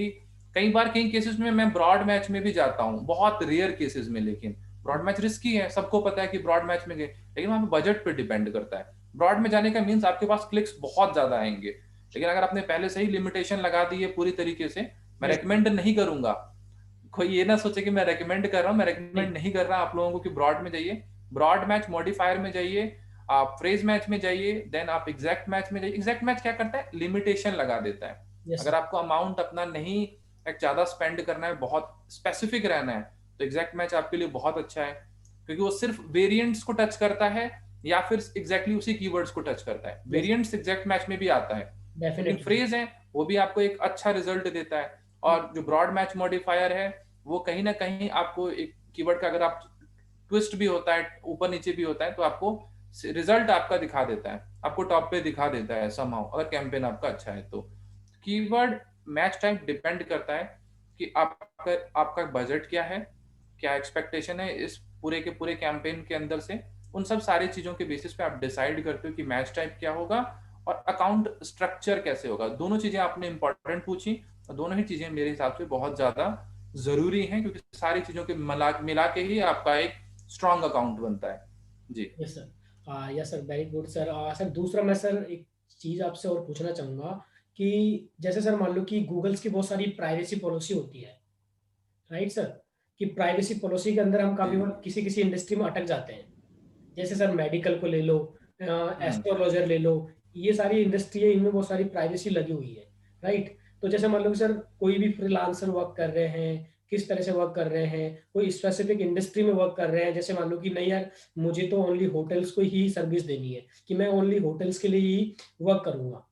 कई बार कई केसेज़ में मैं ब्रॉड मैच में भी जाता हूँ, बहुत रेयर केसेज़ में लेकिन। ब्रॉड मैच रिस्की है, सबको पता है कि ब्रॉड मैच में गए, लेकिन वहाँ पे बजट पे डिपेंड करता है। ब्रॉड में जाने का मीन्स आपके पास क्लिक्स बहुत ज़्यादा आएँगे, लेकिन अगर आपने पहले से ही लिमिटेशन लगा दी है पूरी तरीके से, मैं यस, रिकमेंड नहीं करूँगा। कोई ये ना सोचे कि मैं रेकमेंड कर रहा हूँ, मैं नहीं, रेकमेंड नहीं कर रहा आप लोगों को कि ब्रॉड में जाइए। ब्रॉड मैच मॉडिफायर में जाइए, आप फ्रेज मैच में जाइए, देन आप एग्जैक्ट मैच में जाइए। एग्जैक्ट मैच क्या करता है? लिमिटेशन लगा देता है। यस अगर सर, आपको अमाउंट अपना नहीं एक ज़्यादा स्पेंड करना है, बहुत स्पेसिफिक रहना है, तो एग्जैक्ट मैच आपके लिए बहुत अच्छा है, क्योंकि वो सिर्फ वेरिएंट्स को टच करता है या फिर एग्जैक्टली उसी कीवर्ड्स को टच करता है। यस, वेरिएंट्स एग्जैक्ट मैच में भी आता है, लेकिन डेफ़िनेटली सर। फ्रेज है, वो भी आपको एक अच्छा रिजल्ट देता है। हुँ, और जो ब्रॉड मैच मॉडिफायर है, वो कहीं न कहीं आपको एक कीवर्ड का अगर आप ट्विस्ट भी होता है, ऊपर-नीचे भी होता है, तो आपको रिजल्ट आपका दिखा देता है। आपको टॉप पे दिखा देता है समहाउ, अगर कैंपेन आपका अच्छा है तो। कीवर्ड मैच टाइप डिपेंड करता है कि आपका आपका बजट क्या है, क्या एक्सपेक्टेशन है इस पूरे के पूरे कैंपेन के अंदर से। उन सब सारी चीज़ों के बेसिस पे आप डिसाइड करते हो कि मैच टाइप क्या होगा और अकाउंट स्ट्रक्चर कैसे होगा। दोनों चीज़ें आपने इम्पोर्टेंट पूछी और दोनों ही चीज़ें मेरे हिसाब से बहुत ज़्यादा ज़रूरी हैं, क्योंकि सारी चीज़ों के मिला के ही आपका एक स्ट्रॉन्ग अकाउंट बनता है। जी। Yes sir. Yes sir, very good sir. Sir दूसरा मैं सर एक चीज़ आपसे और पूछना चाहूँगा कि जैसे सर मान लो कि गूगल्स की बहुत सारी प्राइवेसी पॉलिसी होती है, राइट सर? कि प्राइवेसी पॉलिसी के अंदर हम काफ़ी जी। बार किसी-किसी इंडस्ट्री में अटक जाते हैं। जैसे सर मेडिकल को ले लो, हुँ। एस्ट्रोलॉज़र ले लो, ये सारी इंडस्ट्री है, इनमें बहुत सारी प्राइवेसी लगी हुई है, राइट? तो जैसे मान लो कि सर कोई भी फ्रीलांसर वर्क कर रहे हैं, किस तरह से वर्क कर रहे हैं, कोई स्पेसिफिक इंडस्ट्री में वर्क कर रहे हैं, जैसे मान लो कि नहीं यार, मुझे तो ओनली होटल्स को ही सर्विस देनी है, कि मैं ओनली होटल्स के लिए ही वर्क करूँगा,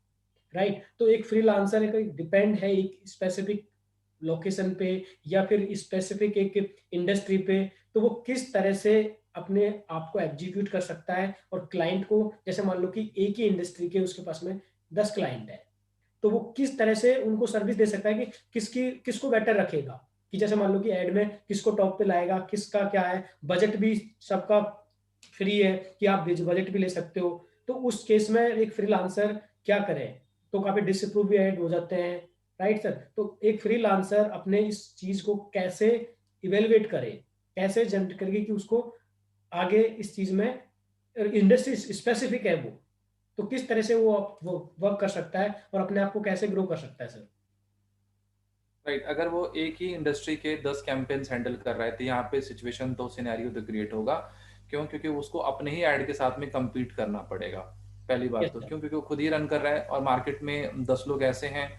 राइट? तो एक फ्रीलांसर एक डिपेंड है एक स्पेसिफिक लोकेशन पे या फिर स्पेसिफिक एक इंडस्ट्री पे, तो वो किस तरह से अपने आप को एग्जीक्यूट कर सकता है और क्लाइंट को, जैसे मान लो कि एक ही इंडस्ट्री के उसके पास में 10 क्लाइंट है, तो वो किस तरह से उनको सर्विस दे सकता है कि किसको बेटर रखेगा, कि जैसे मान लो कि एड में किसको टॉप पे लाएगा, किसका क्या है, बजट भी सबका फ्री है कि आप बजट भी ले सकते हो। तो उस केस में एक फ्रीलांसर क्या करे? तो काफ़ी डिसअप्रूव भी ऐड हो जाते हैं, राइट सर? तो एक फ्रीलांसर अपने इस चीज़ को कैसे इवैल्यूएट करे? कैसे जनरेट करके कि उसको आगे इस चीज़ में इंडस्ट्री स्पेसिफिक है वो, तो किस तरह से वो वर्क कर सकता है और अपने आप को कैसे ग्रो कर सकता है सर? राइट, अगर वो एक ही इंडस्ट्री के 10 कैंपेन्स हैंडल कर रहा है तो यहाँ पे सिचुएशन तो सिनेरियो तो क्रिएट होगा। क्यों? क्योंकि उसको अपने ही ऐड के साथ में कम्पीट करना पड़ेगा। पहली बात यस तो सर। क्यों? क्योंकि वो खुद ही रन कर रहा है और मार्केट में 10 लोग ऐसे हैं,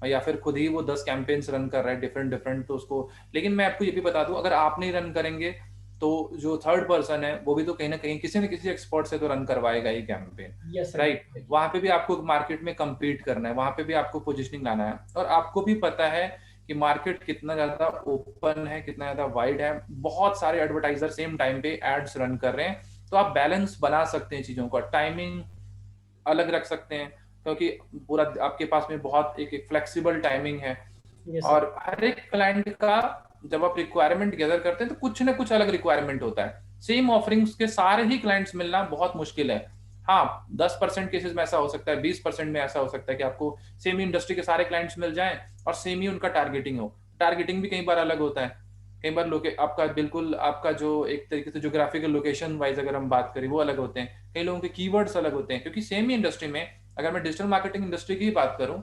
या फिर खुद ही वो 10 कैंपेन्स रन कर रहा है डिफरेंट डिफरेंट, तो उसको, लेकिन मैं आपको ये भी बता दूं, अगर आप नहीं रन करेंगे तो जो थर्ड पर्सन है वो भी तो कहीं ना कहीं किसी न किसी एक्सपर्ट से तो रन करवाएगा ही campaign. Yes sir, right, definitely. वहां पे भी आपको मार्केट में कम्पीट करना है, वहां पे भी आपको पोजिशनिंग लाना है, और आपको भी पता है कि मार्केट कितना ज्यादा ओपन है, कितना ज्यादा वाइड है, बहुत सारे एडवर्टाइजर सेम टाइम पे एड्स रन कर रहे हैं। तो आप बैलेंस बना सकते हैं चीजों का, टाइमिंग अलग रख सकते हैं, क्योंकि पूरा आपके पास में बहुत एक फ्लेक्सिबल टाइमिंग है। Yes sir. और हर एक क्लाइंट का जब आप रिक्वायरमेंट गैदर करते हैं तो कुछ ना कुछ अलग रिक्वायरमेंट होता है। सेम ऑफरिंग्स के सारे ही क्लाइंट्स मिलना बहुत मुश्किल है। हाँ, 10% केसेस में ऐसा हो सकता है, 20% में ऐसा हो सकता है कि आपको सेम ही इंडस्ट्री के सारे क्लाइंट्स मिल जाएं और सेम ही उनका टारगेटिंग हो। टारगेटिंग भी कई बार अलग होता है, कई बार आपका बिल्कुल आपका जो एक तरीके से ज्योग्राफिकल लोकेशन वाइज अगर हम बात करें वो अलग होते हैं, कई लोगों के कीवर्ड्स अलग होते हैं, क्योंकि सेम ही इंडस्ट्री में, अगर मैं डिजिटल मार्केटिंग इंडस्ट्री की बात करूं,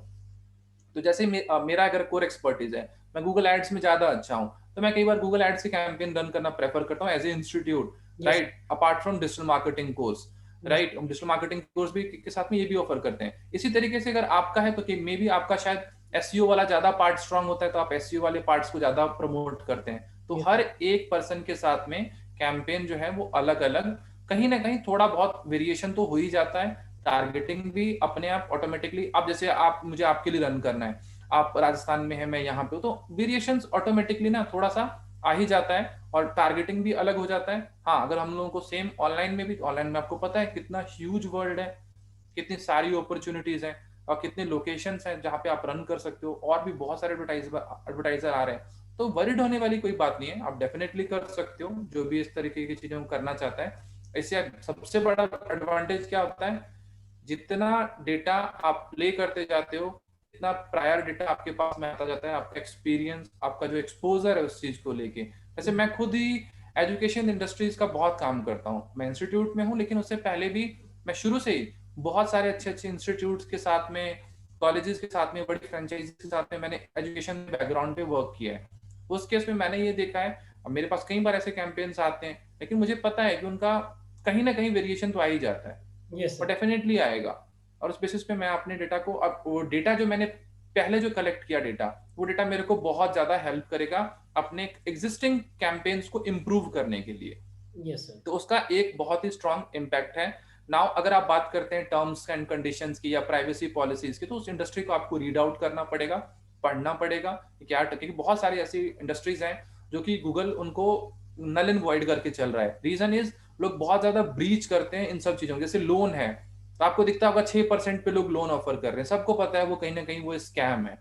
तो जैसे मेरा अगर कोर एक्सपर्टीज है, मैं गूगल एड्स में ज्यादा अच्छा हूँ, तो मैं कई बार गूगल एड्स के कैंपेन रन करना प्रेफर करता हूँ as a institute. Yes right, apart from digital marketing course. Yes right, हम डिजिटल मार्केटिंग कोर्स भी के साथ में ये भी ऑफर करते हैं। इसी तरीके से अगर आपका है तो मे बी आपका शायद एसईओ वाला ज्यादा पार्ट स्ट्रांग होता है, तो आप एसईओ वाले पार्ट्स को ज्यादा प्रमोट करते हैं। तो यस हर एक पर्सन के साथ में कैंपेन जो है वो अलग अलग, कहीं ना कहीं थोड़ा बहुत वेरिएशन तो हो ही जाता है। टारगेटिंग भी अपने आप ऑटोमेटिकली, अब जैसे आप मुझे आपके लिए रन करना है, आप राजस्थान में है, मैं यहाँ पे हूँ, तो वेरिएशंस ऑटोमेटिकली ना थोड़ा सा आ ही जाता है, और टारगेटिंग भी अलग हो जाता है। हाँ, अगर हम लोगों को सेम ऑनलाइन में भी, ऑनलाइन में आपको पता है कितना ह्यूज वर्ल्ड है, कितनी सारी अपॉर्चुनिटीज हैं, और कितने लोकेशंस हैं जहाँ पे आप रन कर सकते हो, और भी बहुत सारे एडवर्टाइजर आ रहे हैं। तो वरिड होने वाली कोई बात नहीं है, आप डेफिनेटली कर सकते हो जो भी इस तरीके की चीजें करना चाहता है। इससे सबसे बड़ा एडवांटेज क्या होता है, जितना डेटा आप प्ले करते जाते हो, इतना प्रायर डेटा आपके पास में आता जाता है, आपका एक्सपीरियंस, आपका जो एक्सपोजर है उस चीज को लेके। वैसे मैं खुद ही एजुकेशन इंडस्ट्रीज का बहुत काम करता हूँ, मैं इंस्टीट्यूट में हूँ, लेकिन उससे पहले भी मैं शुरू से ही बहुत सारे अच्छे अच्छे इंस्टीट्यूट्स के साथ में, कॉलेजेस के साथ में, बड़ी फ्रेंचाइजी के साथ में मैंने एजुकेशन बैकग्राउंड पे वर्क किया है। उस केस में मैंने ये देखा है, अब मेरे पास कई बार ऐसे कैंपेन्स आते हैं, लेकिन मुझे पता है कि उनका कहीं ना कहीं वेरिएशन तो आ ही जाता है, यस और सर। डेफिनेटली आएगा। और उस बेसिस पे मैं अपने डेटा को, अब वो डेटा जो मैंने पहले जो कलेक्ट किया डेटा, वो डेटा मेरे को बहुत ज्यादा हेल्प करेगा अपने एग्जिस्टिंग कैंपेन्स को इम्प्रूव करने के लिए। Yes sir. तो उसका एक बहुत ही स्ट्रांग इम्पैक्ट है। नाउ अगर आप बात करते हैं टर्म्स एंड कंडीशंस की या प्राइवेसी पॉलिसीज की, तो उस इंडस्ट्री को आपको रीड आउट करना पड़ेगा, पढ़ना पड़ेगा कि क्या, क्योंकि बहुत सारी ऐसी इंडस्ट्रीज हैं जो कि गूगल उनको नल एंड वॉइड करके चल रहा है। रीजन इज, लोग बहुत ज्यादा ब्रीच करते हैं इन सब चीजों, जैसे लोन है, तो आपको दिखता होगा 6% पे लोग लोन ऑफर कर रहे हैं, सबको पता है वो कहीं ना कहीं वो स्कैम है।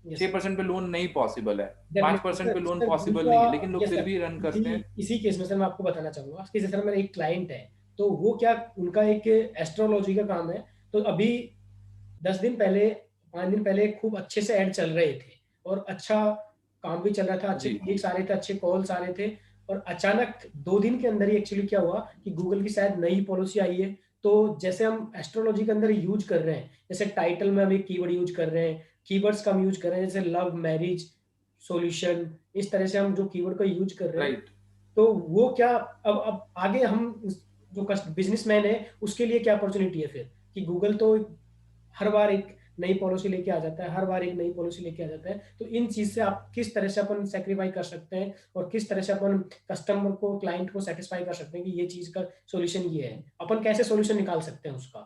Yes sir. 6% पे लोन नहीं पॉसिबल है, पांच डेफिनेटली परसेंट सर। पे लोन सर पॉसिबल दूसरा, नहीं है, लेकिन लोग यस फिर सर, भी रन इसी करते हैं। इसी केस में सर मैं आपको बताना चाहूंगा कि जैसे मेरा एक क्लाइंट है, तो वो क्या, उनका एक एस्ट्रोलॉजी का काम है। तो अभी 10 दिन पहले, 5 दिन पहले खूब अच्छे से ऐड चल रहे थे और अच्छा काम भी चल रहा था, अच्छे जी। क्लिक्स आ रहे थे, अच्छे कॉल्स आ रहे थे। और अचानक 2 दिन के अंदर ही एक्चुअली क्या हुआ कि गूगल की शायद नई पॉलिसी आई है। तो जैसे हम एस्ट्रोलॉजी के अंदर यूज कर रहे हैं, जैसे टाइटल में हम एक कीवर्ड यूज कर रहे हैं, कीवर्ड्स का हम यूज कर रहे हैं, जैसे लव, मैरिज, सॉल्यूशन, इस तरह से हम जो कीवर्ड का यूज कर रहे हैं। राइट। तो वो क्या, अब आगे हम जो बिजनेसमैन है उसके लिए क्या अपॉर्चुनिटी है फिर, कि गूगल तो हर बार एक नई पॉलिसी लेके आ जाता है, हर बार एक नई पॉलिसी लेके आ जाता है। तो इन चीज से आप किस तरह से अपन सेक्रीफाई कर सकते हैं और किस तरह से अपन कस्टमर को, क्लाइंट को सेटिस्फाई कर सकते हैं कि ये चीज का सॉल्यूशन ये है, अपन कैसे सॉल्यूशन निकाल सकते हैं उसका।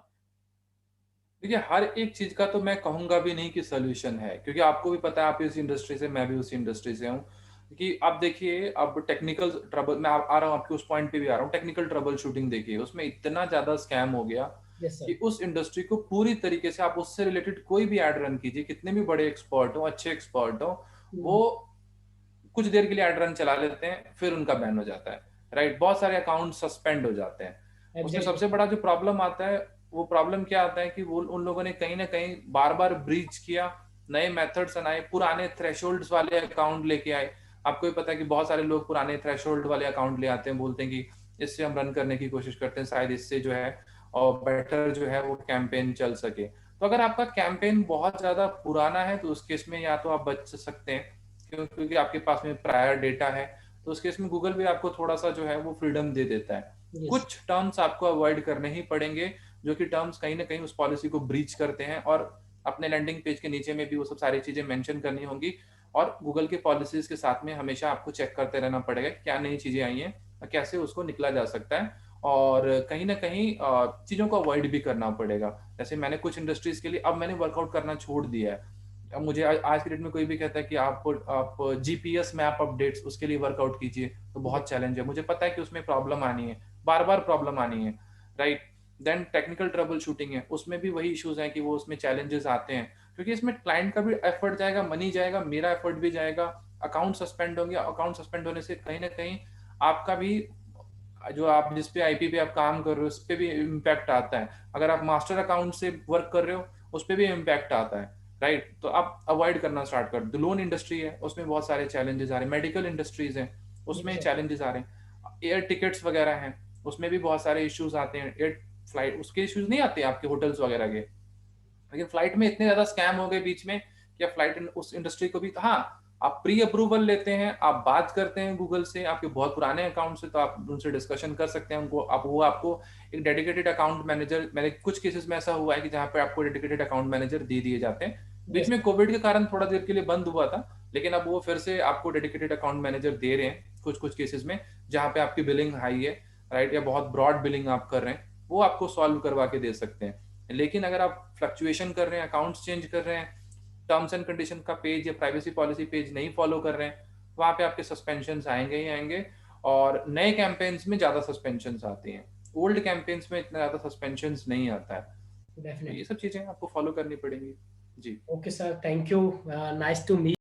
देखिए, हर एक चीज का तो मैं कहूंगा भी नहीं कि सोल्यूशन है, क्योंकि आपको भी पता है आप इस इंडस्ट्री से, मैं भी उसी इंडस्ट्री से हूँ। कि आप देखिए, अब टेक्निकल ट्रबल, मैं आ रहा हूँ आपके उस पॉइंट पे भी आ रहा हूँ, टेक्निकल ट्रबल शूटिंग देखिए, उसमें इतना ज्यादा स्कैम हो गया यस कि सर। उस इंडस्ट्री को पूरी तरीके से, आप उससे रिलेटेड कोई भी एड रन कीजिए, कितने भी बड़े एक्सपर्ट हो, अच्छे एक्सपर्ट हो, वो कुछ देर के लिए एड रन चला लेते हैं, फिर उनका बैन हो जाता है। राइट, बहुत सारे अकाउंट सस्पेंड हो जाते हैं। उसमें एग्जैक्टली सबसे सर। बड़ा जो प्रॉब्लम आता है, वो प्रॉब्लम क्या आता है कि वो उन लोगों ने कहीं ना कहीं बार बार ब्रीच किया, नए मेथड्स बनाए, पुराने थ्रेशोल्ड्स वाले अकाउंट लेके आए। आपको भी पता है कि बहुत सारे लोग पुराने थ्रेशोल्ड वाले अकाउंट ले आते हैं, बोलते हैं कि इससे हम रन करने की कोशिश करते हैं, शायद इससे जो है और बेटर जो है वो कैंपेन चल सके। तो अगर आपका कैंपेन बहुत ज़्यादा पुराना है तो उस केस में या तो आप बच सकते हैं, क्योंकि आपके पास में प्रायर डेटा है, तो उस केस में गूगल भी आपको थोड़ा-सा जो है वो फ्रीडम दे देता है। यस। कुछ टर्म्स आपको अवॉइड करने ही पड़ेंगे, जो कि टर्म्स कहीं न कहीं उस पॉलिसी को ब्रीच करते हैं, और अपने लैंडिंग पेज के नीचे में भी वो सब सारी चीज़ें मेंशन करनी होंगी, और गूगल की पॉलिसीज़ के साथ में हमेशा आपको चेक करते रहना पड़ेगा, क्या नई चीज़ें आई हैं, कैसे उसको निकला जा सकता है, और कहीं न कहीं चीज़ों को अवॉइड भी करना पड़ेगा। जैसे मैंने कुछ इंडस्ट्रीज़ के लिए अब मैंने वर्कआउट करना छोड़ दिया है। अब मुझे आज की डेट में कोई भी कहता है कि आप जीपीएस मैप अपडेट्स उसके लिए वर्कआउट कीजिए, तो बहुत चैलेंज है। मुझे पता है कि उसमें प्रॉब्लम आनी है, बार-बार प्रॉब्लम आनी है, right? Then technical troubleshooting है, उसमें भी वही इश्यूज़ हैं कि वो उसमें चैलेंजेस आते हैं, क्योंकि इसमें क्लाइंट का भी एफर्ट जाएगा, मनी जाएगा, मेरा एफर्ट भी जाएगा, अकाउंट सस्पेंड होंगे, अकाउंट सस्पेंड होने से कहीं न कहीं आपका भी जो आप जिस पे आईपी पे आप काम कर रहे हो, उस पे भी इम्पैक्ट आता है। अगर आप मास्टर अकाउंट से वर्क कर रहे हो, उस पे भी इम्पैक्ट आता है, राइट? तो आप अवॉइड करना स्टार्ट कर दो। लोन इंडस्ट्री है, उसमें बहुत सारे चैलेंजेस आ रहे हैं, मेडिकल इंडस्ट्रीज़ हैं, उसमें यस। चैलेंजेस आ रहे हैं। एयर टिकट्स वगैरह हैं, उसमें भी बहुत सारे इश्यूज़ आते हैं। एयर फ्लाइट उसके इश्यूज़ नहीं आते आपके होटल्स वगैरह के। लेकिन फ्लाइट में इतने ज़्यादा स्कैम हो गए बीच में कि अब फ्लाइट उस इंडस्ट्री को भी, हाँ, आप प्री अप्रूवल लेते हैं, आप बात करते हैं गूगल से, आपके बहुत पुराने अकाउंट से, तो आप उनसे डिस्कशन कर सकते हैं, उनको आप वो आपको एक डेडिकेटेड अकाउंट मैनेजर, मैंने कुछ केसेस में ऐसा हुआ है कि जहाँ पे आपको डेडिकेटेड अकाउंट मैनेजर दे दिए जाते हैं। बीच यस। में कोविड के कारण थोड़ा देर के लिए बंद हुआ था, लेकिन अब वो फिर से आपको डेडिकेटेड अकाउंट मैनेजर दे रहे हैं कुछ-कुछ केसेस में, जहाँ पे आपकी बिलिंग हाई है, राइट? या बहुत ब्रॉड बिलिंग आप कर रहे हैं, वो आपको सॉल्व करवा के दे सकते हैं। लेकिन अगर आप फ्लक्चुएशन कर रहे हैं, अकाउंट्स चेंज कर रहे हैं, टर्म्स एंड कंडीशन का पेज या प्राइवेसी पॉलिसी पेज नहीं फॉलो कर रहे हैं, वहाँ पे आपके सस्पेंशंस आएँगे ही आएँगे, और नए कैंपेन्स में ज़्यादा सस्पेंशंस आती हैं। ओल्ड कैंपेन्स में इतना ज़्यादा सस्पेंशंस नहीं आता है। तो ये डेफिनेटली। सब चीज़ें आपको फॉलो करनी पड़ेंगी। जी। Okay sir, thank you. Nice to meet